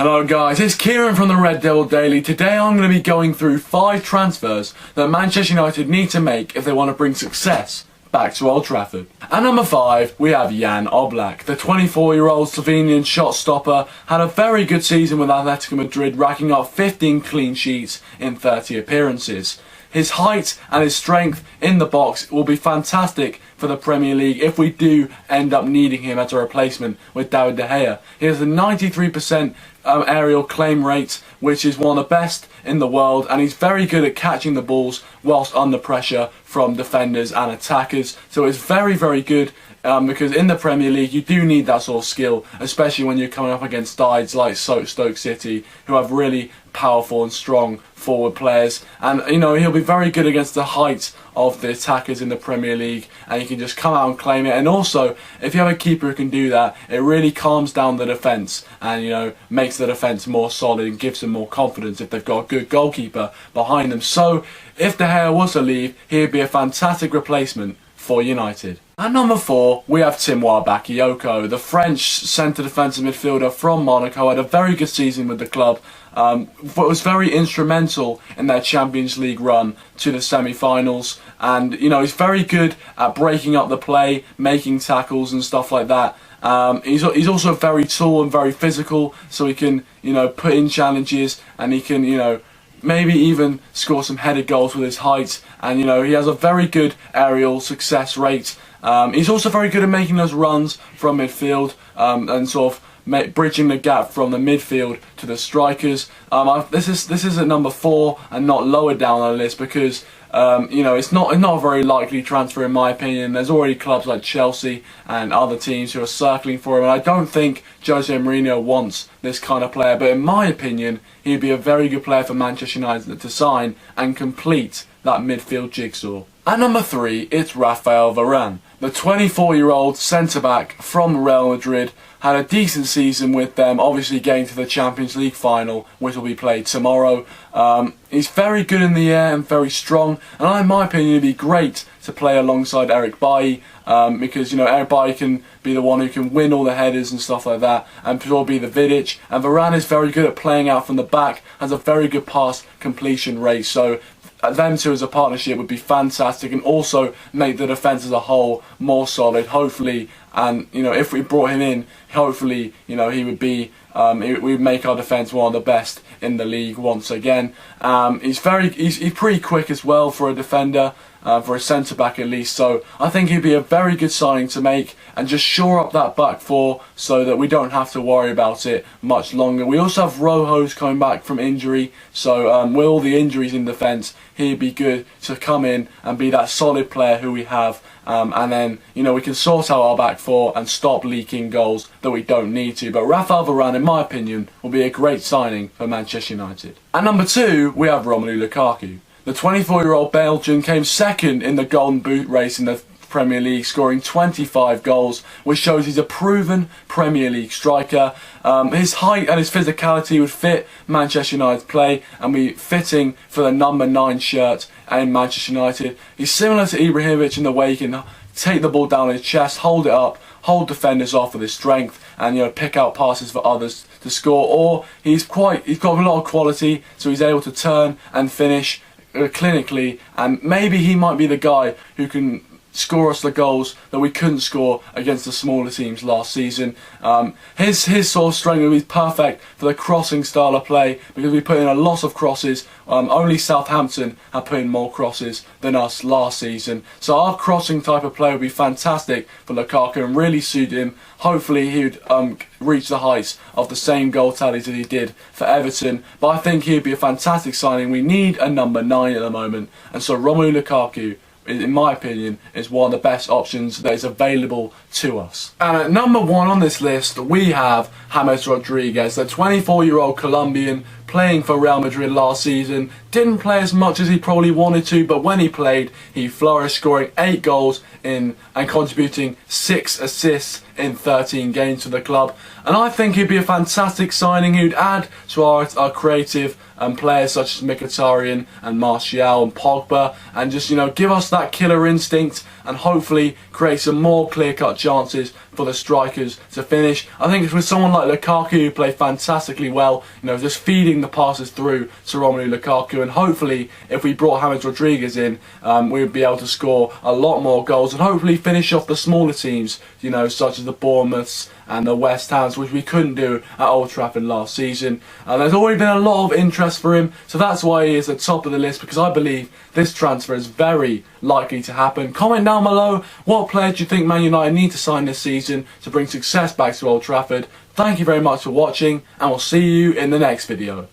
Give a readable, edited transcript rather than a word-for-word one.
Hello guys, it's Kieran from the Red Devil Daily. Today I'm going to be going through 5 transfers that Manchester United need to make if they want to bring success back to Old Trafford. At number 5, we have Jan Oblak. The 24-year-old Slovenian shot stopper had a very good season with Atletico Madrid, racking up 15 clean sheets in 30 appearances. His height and his strength in the box will be fantastic for the Premier League if we do end up needing him as a replacement with David De Gea. He has a 93% aerial claim rate, which is one of the best in the world, and he's very good at catching the balls whilst under pressure from defenders and attackers. So it's very, very good because in the Premier League you do need that sort of skill, especially when you're coming up against sides like Stoke City, who have really powerful and strong forward players. And you know, he'll be very good against the height of the attackers in the Premier League, and you can just come out and claim it. And also, if you have a keeper who can do that, it really calms down the defence and, you know, makes the defence more solid and gives them more confidence if they've got a good goalkeeper behind them. So if De Gea was to leave, he'd be a fantastic replacement for United. At number 4, we have Timothée Bakayoko. The French centre defensive midfielder from Monaco had a very good season with the club, but was very instrumental in their Champions League run to the semi-finals. And you know, he's very good at breaking up the play, making tackles and stuff like that. He's also very tall and very physical, so he can, you know, put in challenges, and he can, you know, maybe even score some headed goals with his height. And you know, he has a very good aerial success rate. He's also very good at making those runs from midfield and sort of bridging the gap from the midfield to the strikers. This is at number 4 and not lower down on the list because you know, it's not a very likely transfer in my opinion. There's already clubs like Chelsea and other teams who are circling for him, and I don't think Jose Mourinho wants this kind of player. But in my opinion, he'd be a very good player for Manchester United to sign and complete that midfield jigsaw. At number 3, it's Raphael Varane. The 24-year-old centre-back from Real Madrid had a decent season with them, obviously getting to the Champions League final, which will be played tomorrow. He's very good in the air and very strong, and in my opinion, it'd be great to play alongside Eric Bailly, because, you know, Eric Bailly can be the one who can win all the headers and stuff like that, and will be the Vidic. And Varane is very good at playing out from the back, has a very good pass completion rate. So them two as a partnership would be fantastic, and also make the defence as a whole more solid, hopefully. And you know, if we brought him in, hopefully, you know, he would be we would make our defence one of the best in the league once again. He's pretty quick as well for a defender, for a centre back at least. So I think he'd be a very good signing to make and just shore up that back four so that we don't have to worry about it much longer. We also have Rojo's coming back from injury, so with all the injuries in defence, he'd be good to come in and be that solid player who we have. And then, you know, we can sort out our back four and stop leaking goals that we don't need to. But Raphael Varane, in my opinion, will be a great signing for Manchester United. At number 2, we have Romelu Lukaku. The 24-year-old Belgian came second in the Golden Boot race in the Premier League, scoring 25 goals, which shows he's a proven Premier League striker. His height and his physicality would fit Manchester United's play and be fitting for the number 9 shirt in Manchester United. He's similar to Ibrahimovic in the way he can take the ball down his chest, hold it up, hold defenders off with his strength, and, you know, pick out passes for others to score. Or he's got a lot of quality, so he's able to turn and finish clinically, and maybe he might be the guy who can score us the goals that we couldn't score against the smaller teams last season. His sort of strength will be perfect for the crossing style of play because we put in a lot of crosses. Only Southampton have put in more crosses than us last season. So our crossing type of play would be fantastic for Lukaku and really suit him. Hopefully he would reach the heights of the same goal tallies that he did for Everton. But I think he'd be a fantastic signing. We need a number 9 at the moment, and so Romelu Lukaku, in my opinion, is one of the best options that is available to us. And at number 1 on this list, we have James Rodriguez, the 24-year-old Colombian playing for Real Madrid last season. Didn't play as much as he probably wanted to, but when he played, he flourished, scoring 8 goals and contributing 6 assists in 13 games for the club. And I think he'd be a fantastic signing. He'd add to our creative players such as Mkhitaryan and Martial and Pogba, and just, you know, give us that killer instinct and hopefully create some more clear-cut chances for the strikers to finish. I think it's with someone like Lukaku who played fantastically well, just feeding the passes through to Romelu Lukaku, and hopefully if we brought James Rodriguez in, we would be able to score a lot more goals and hopefully finish off the smaller teams, such as the Bournemouths and the West Hams, which we couldn't do at Old Trafford last season. There's already been a lot of interest for him, so that's why he is at the top of the list, because I believe this transfer is very likely to happen. Comment down below, what player do you think Man United need to sign this season to bring success back to Old Trafford? Thank you very much for watching, and we'll see you in the next video.